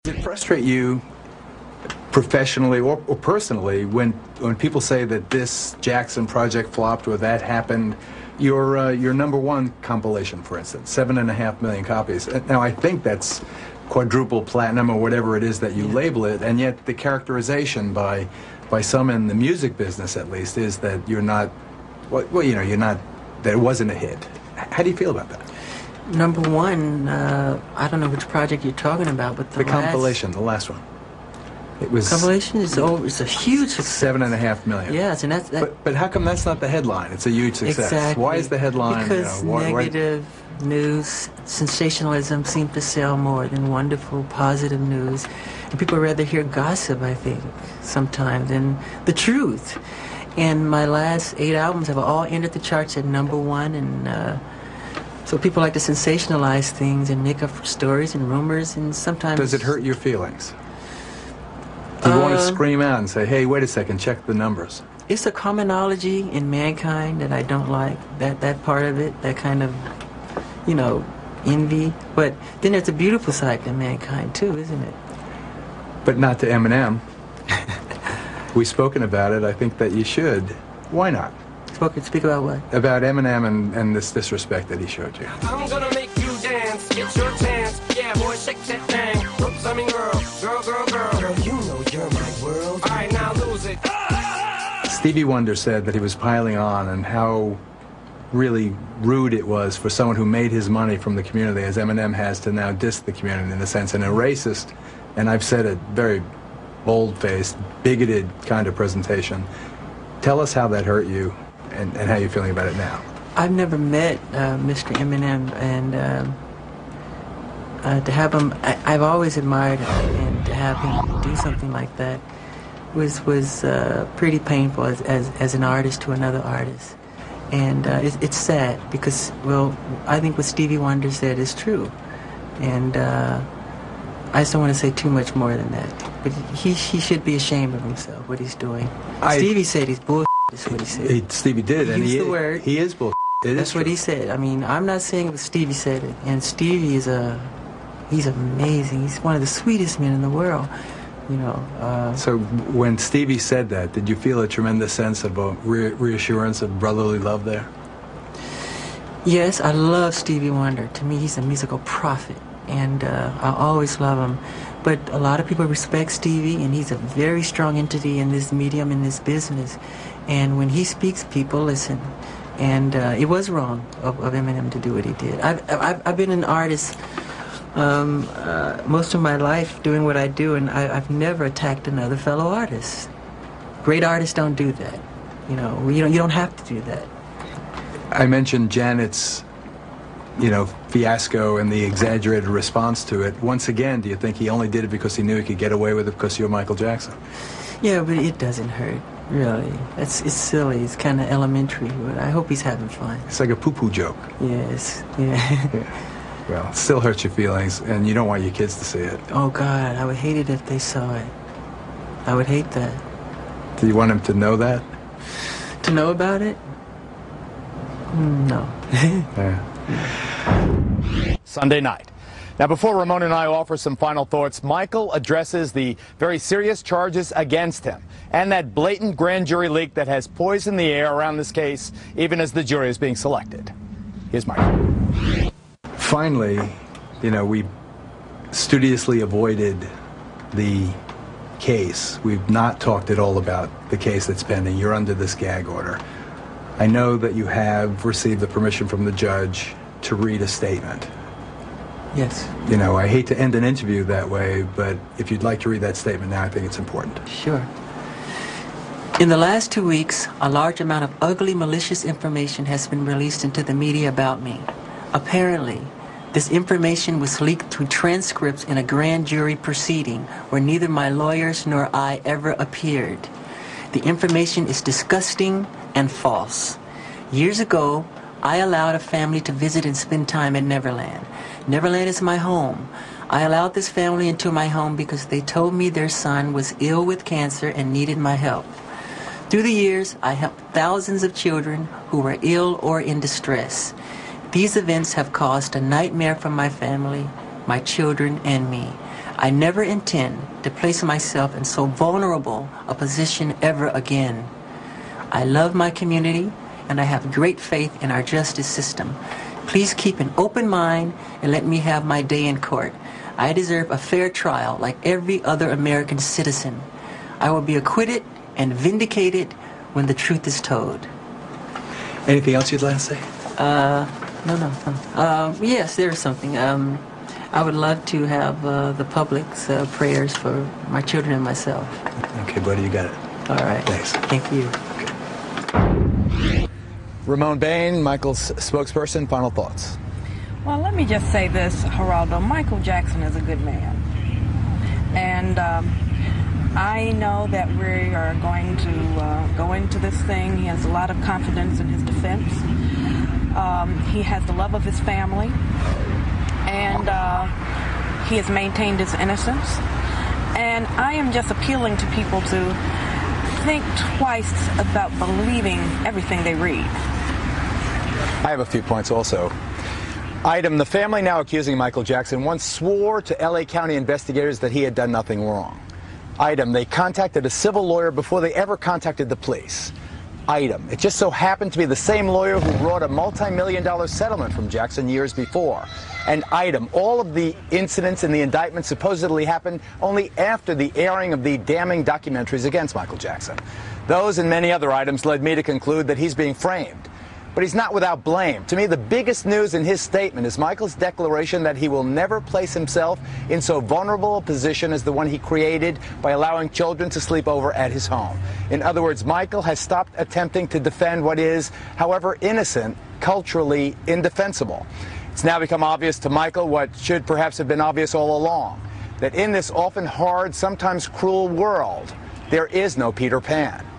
Does it frustrate you professionally or personally when people say that this Jackson project flopped or that happened? Your #1 compilation, for instance, 7.5 million copies. Now I think that's quadruple platinum or whatever it is that you label it, and yet the characterization by some in the music business at least is that you're not, well, you know, you're not, that it wasn't a hit. How do you feel about that? #1, I don't know which project you're talking about, but the compilation, the last one. It was compilation is it's a huge success. 7.5 million. Yes, and that's but how come that's not the headline? It's a huge success. Exactly. Why is the headline? Because negative news, sensationalism seem to sell more than wonderful, positive news, and people rather hear gossip, I think, sometimes, than the truth. And my last 8 albums have all entered the charts at #1, and so people like to sensationalize things and make up stories and rumors, and sometimes... Does it hurt your feelings? Do you want to scream out and say, hey, wait a second, check the numbers? It's a commonology in mankind that I don't like, that part of it, that kind of, you know, envy. But then there's a beautiful side to mankind, too, isn't it? But not to Eminem. We've spoken about it. I think that you should. Why not? Speak about what? About Eminem and this disrespect that he showed you. I'm gonna make you dance, get your chance. Yeah, boy, shake that thing. Whoops, I mean girl, girl. Girl, you know you're my world. All right, now lose it. Stevie Wonder said that he was piling on and how really rude it was for someone who made his money from the community, as Eminem has, to now diss the community in a sense, and a racist, and I've said it, very bold-faced, bigoted kind of presentation. Tell us how that hurt you and how you're feeling about it now. I've never met Mr. Eminem, and to have him, I've always admired him, and to have him do something like that was pretty painful as an artist to another artist. And it's sad because, well, I think what Stevie Wonder said is true. And I just don't want to say too much more than that. But he should be ashamed of himself, what he's doing. Stevie said he's bullshit, is what he said. Stevie did, and he used the word. He is bullshit. That's what he said. I mean, I'm not saying it was Stevie said it. And Stevie is he's amazing. He's one of the sweetest men in the world, you know. So when Stevie said that, did you feel a tremendous sense of reassurance of brotherly love there? Yes, I love Stevie Wonder. To me, he's a musical prophet, and I always love him. But a lot of people respect Stevie, and he's a very strong entity in this medium, in this business. And when he speaks, people listen. And it was wrong of Eminem to do what he did. I've been an artist most of my life doing what I do, and I've never attacked another fellow artist. Great artists don't do that. You know, you don't have to do that. I mentioned Janet's, you know, fiasco and the exaggerated response to it. Once again, do you think he only did it because he knew he could get away with it because you're Michael Jackson? Yeah, but it doesn't hurt, really. It's silly. It's kind of elementary, but I hope he's having fun. It's like a poo-poo joke. Yes, yeah. Well, it still hurts your feelings, and you don't want your kids to see it. Oh, God, I would hate it if they saw it. I would hate that. Do you want them to know that? To know about it? No. Yeah. Sunday night. Now, before Ramon and I offer some final thoughts, Michael addresses the very serious charges against him and that blatant grand jury leak that has poisoned the air around this case, even as the jury is being selected. Here's Michael. Finally, you know, we studiously avoided the case. We've not talked at all about the case that's pending. You're under this gag order. I know that you have received the permission from the judge to read a statement. Yes. You know, I hate to end an interview that way, but if you'd like to read that statement now, I think it's important. Sure. In the last 2 weeks, a large amount of ugly, malicious information has been released into the media about me. Apparently, this information was leaked through transcripts in a grand jury proceeding where neither my lawyers nor I ever appeared. The information is disgusting and false. Years ago, I allowed a family to visit and spend time at Neverland. Neverland is my home. I allowed this family into my home because they told me their son was ill with cancer and needed my help. Through the years, I helped thousands of children who were ill or in distress. These events have caused a nightmare for my family, my children, and me. I never intend to place myself in so vulnerable a position ever again. I love my community, and I have great faith in our justice system. Please keep an open mind and let me have my day in court. I deserve a fair trial like every other American citizen. I will be acquitted and vindicated when the truth is told. Anything else you'd like to say? No. Yes, there's something. I would love to have the public's prayers for my children and myself. Okay, buddy, you got it. All right. Thanks. Thank you. Ramon Bain, Michael's spokesperson, final thoughts. Well, let me just say this, Geraldo. Michael Jackson is a good man. And I know that we are going to go into this thing. He has a lot of confidence in his defense. He has the love of his family. And he has maintained his innocence. And I am just appealing to people to think twice about believing everything they read. I have a few points also. Item, the family now accusing Michael Jackson once swore to LA County investigators that he had done nothing wrong. Item, they contacted a civil lawyer before they ever contacted the police. Item, it just so happened to be the same lawyer who wrought a multi-million-dollar settlement from Jackson years before. And item, all of the incidents in the indictment supposedly happened only after the airing of the damning documentaries against Michael Jackson. Those and many other items led me to conclude that he's being framed. But he's not without blame. To me, the biggest news in his statement is Michael's declaration that he will never place himself in so vulnerable a position as the one he created by allowing children to sleep over at his home. In other words, Michael has stopped attempting to defend what is, however innocent, culturally indefensible. It's now become obvious to Michael what should perhaps have been obvious all along, that in this often hard, sometimes cruel world, there is no Peter Pan.